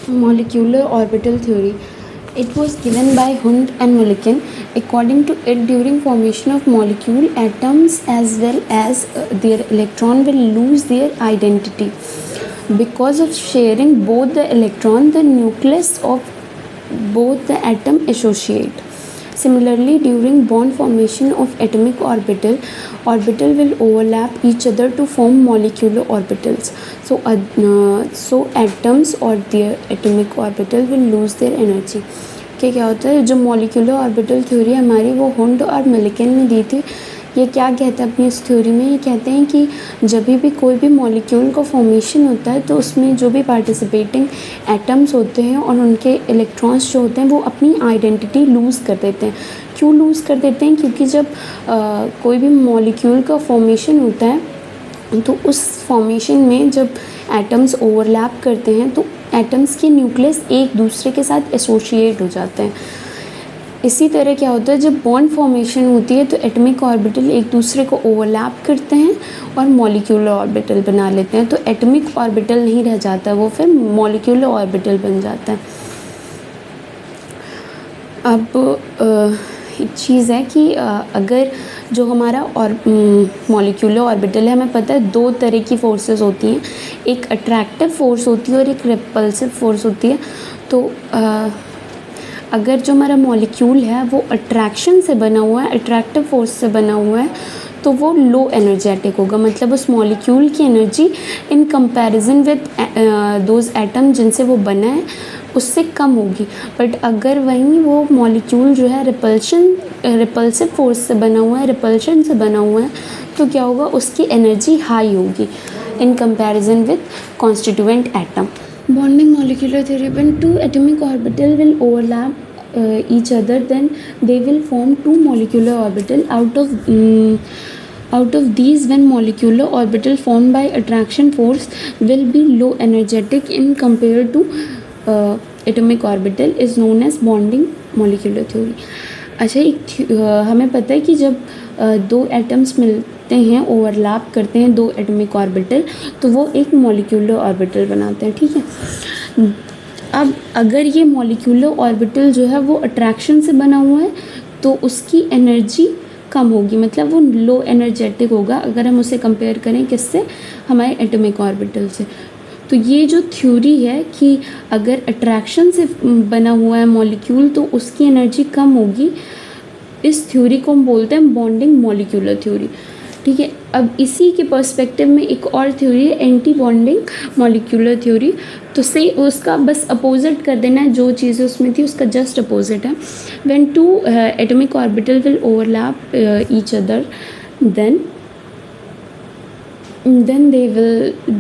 Molecular orbital theory. It was given by Hund and Millikan. According to it, during formation of molecule, atoms as well as their electron will lose their identity because of sharing both the electron. The nucleus of both the atom associate. Similarly, during bond formation of atomic orbital will overlap each other to form molecular orbitals. So atoms or their atomic orbital will lose their energy. क्या होता है, जो molecular orbital theory हमारी वो हुंड और Millikan ने दी थी. ये क्या कहते हैं अपनी इस थ्योरी में, ये कहते हैं कि जब भी कोई भी मॉलिक्यूल का फॉर्मेशन होता है तो उसमें जो भी पार्टिसिपेटिंग एटम्स होते हैं और उनके इलेक्ट्रॉन्स जो होते हैं वो अपनी आइडेंटिटी लूज़ कर देते हैं. क्यों लूज़ कर देते हैं? क्योंकि जब कोई भी मॉलिक्यूल का फॉर्मेशन होता है तो उस फॉर्मेशन में जब एटम्स ओवरलैप करते हैं तो एटम्स के न्यूक्लियस एक दूसरे के साथ एसोशिएट हो जाते हैं. इसी तरह क्या होता है, जब बॉन्ड फॉर्मेशन होती है तो एटमिक ऑर्बिटल एक दूसरे को ओवरलैप करते हैं और मॉलिक्यूलर ऑर्बिटल बना लेते हैं. तो एटमिक ऑर्बिटल नहीं रह जाता, वो फिर मॉलिक्यूलर ऑर्बिटल बन जाता है. अब एक चीज़ है कि अगर जो हमारा और मॉलिक्यूलर ऑर्बिटल है, हमें पता है दो तरह की फोर्सेस होती हैं. एक अट्रैक्टिव फोर्स होती है और एक रिपल्सिव फोर्स होती है. तो अगर जो हमारा मॉलिक्यूल है वो अट्रैक्शन से बना हुआ है, अट्रैक्टिव फोर्स से बना हुआ है, तो वो लो एनर्जेटिक होगा. मतलब उस मॉलिक्यूल की energy in comparison with those atom जिनसे वो बना है उससे कम होगी. बट अगर वहीं वो मॉलिक्यूल जो है रिपल्सिव फोर्स से बना हुआ है, रिपल्शन से बना हुआ है, तो क्या होगा, उसकी एनर्जी हाई होगी in comparison with constituent atom. Bonding molecular theory. When two atomic orbital will overlap each other, then they will form two molecular orbital. Out of these, when molecular orbital formed by attraction force will be low energetic in compared to atomic orbital is known as bonding molecular theory. अच्छा, हमें पता है कि जब दो atoms मिलते हैं, overlap करते हैं दो एटमिक ऑर्बिटल, तो वो एक मॉलिक्यूलर ऑर्बिटल बनाते हैं. ठीक है. अब अगर ये मॉलिक्यूलर ऑर्बिटल जो है वो अट्रैक्शन से बना हुआ है तो उसकी एनर्जी कम होगी, मतलब वो लो एनर्जेटिक होगा अगर हम उसे कंपेयर करें किससे, हमारे एटमिक ऑर्बिटल से. तो ये जो थ्योरी है कि अगर अट्रैक्शन से बना हुआ है मॉलिक्यूल तो उसकी एनर्जी कम होगी, इस थ्योरी को हम बोलते हैं बॉन्डिंग मॉलिक्यूलर थ्योरी. ठीक है. अब इसी के पर्सपेक्टिव में एक और थ्योरी है एंटी बॉन्डिंग मॉलिक्यूलर थ्योरी. तो से उसका बस अपोजिट कर देना है, जो चीज़ें उसमें थी उसका जस्ट अपोजिट है. When two atomic orbital will overlap each other, then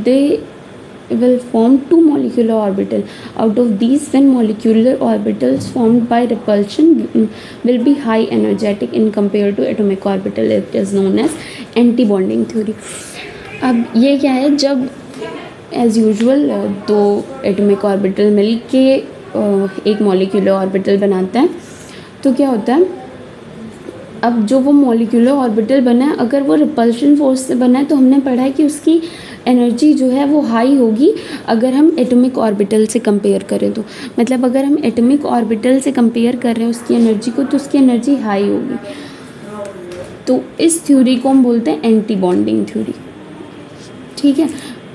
they will form two molecular orbital. Out of these, when molecular orbitals formed by repulsion will be high energetic in compared to atomic orbital. It is known as anti bonding theory. अब ये क्या है, जब as usual दो atomic orbital मिल के एक molecular orbital बनाता है, तो क्या होता है, अब जो वो मॉलिक्यूलर ऑर्बिटल बना है अगर वो रिपल्शन फोर्स से बना है तो हमने पढ़ा है कि उसकी एनर्जी जो है वो हाई होगी अगर हम एटमिक ऑर्बिटल से कंपेयर करें. तो मतलब अगर हम एटमिक ऑर्बिटल से कंपेयर कर रहे हैं उसकी एनर्जी को तो उसकी एनर्जी हाई होगी. तो इस थ्योरी को हम बोलते हैं एंटी बॉन्डिंग थ्योरी. ठीक है.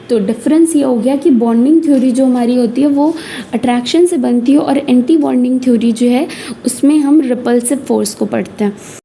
तो डिफरेंस ये हो गया कि बॉन्डिंग थ्योरी जो हमारी होती है वो अट्रैक्शन से बनती है और एंटी बॉन्डिंग थ्योरी जो है उसमें हम रिपल्सिव फोर्स को पढ़ते हैं.